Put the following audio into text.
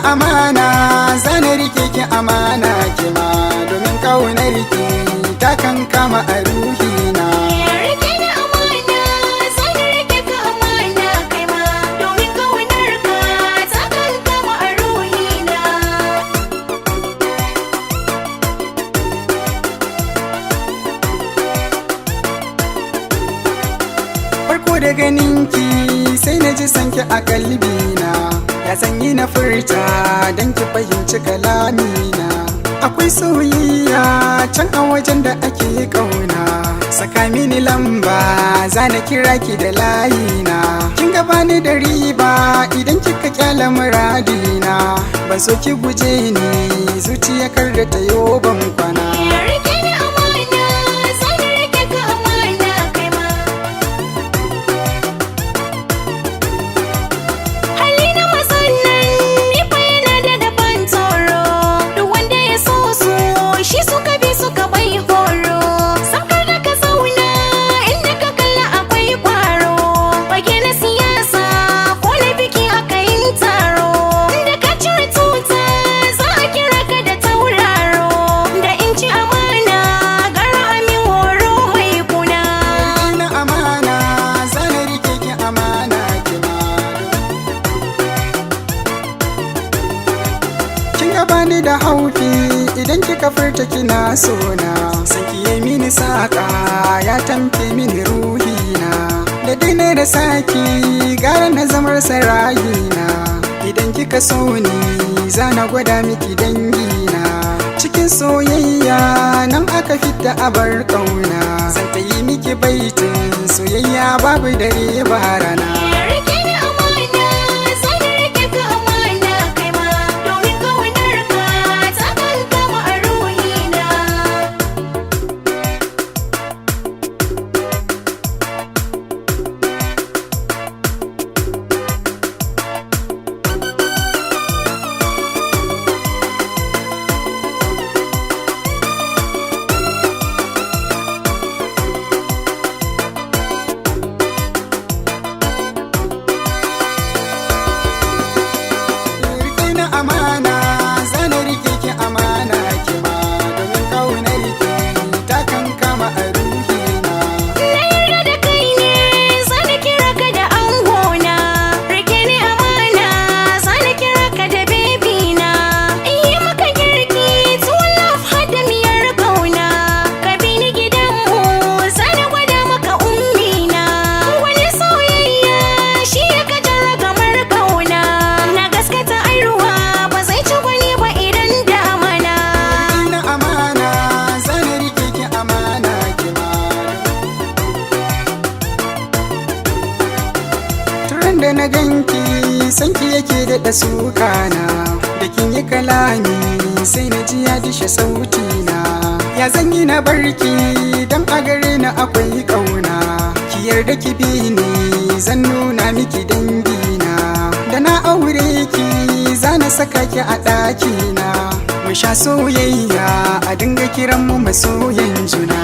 na amana zana rike ki amana kima domin kaunar ki ta kan kama a ruhina. Rike ni amana zan rike ka amana kai ma domin kaunar ka ta kan kama a ruhina. Farko da ganinki sai na ji sanki a kalbina, ya sanyi na furta don ki fahimci kalamina. Akwai soyayya can a wajen da ake kauna, saka mini lamba za na kira ki da layina. Kin gaba ni da riba idan kika kyala muradina, ban so ki guje ni zuciya kar da ta yo ban kwana. Rike ni amana zan rike ka amana kai ma. Hali na mazan nan ni fa yana da daban tsoro, duk wanda ya so su shi suka bi suka bai horo. Samkar da ka zauna inda ka kalla akwai kwaro, fage na siyasa ko na biki aka yin taro. Da ka cire tuta za a kira ka da tauraro, da in ci amana gara amin horo mai kuna. Na amana zana rike ki amana kima. Kin gaba ni da haufi idan kika furta kina sona, saki ya mini saka ya tamke mini ruhina. Da dina da saki gara na zamar sarayina, idan kika so ni zana gwada miki dangina. Cikin soyayya nan aka fita abar kauna, zan ta yi miki baitin soyayya babu dare ba rana. Rike ni amana zan rike ka amana kai ma domin kaunar ka ta kan kama a ruhina. Rike na amana zana rike ki amana kima domin kaunar ki ta kan kama a ruhina. Na yarda da kai ne zan kira ka da angona, rike ni amana zan kira ka da bebina. In yi maka girki tuwon love har da miyar kauna, ka bi ni gidanmu zan gwada maka ummina. Wani soyayya shi ya gajara gamar kauna, na gaskata ai ruwa ba zai ci gwani ba idan damana. Na amana zana rike ki amana kima. Turan da na ganki sanki yake daɗa sukana, da kin yi kalami sai na ji ya dishe sautina. Ya zan yi na barki don a gare na akwai ƙauna, ki yarda ki bi ni zan nuna miki dangina. Da na aure ki zana saka ki a ɗakina, mu sha soyayya a dinga kiran mu masoyan juna.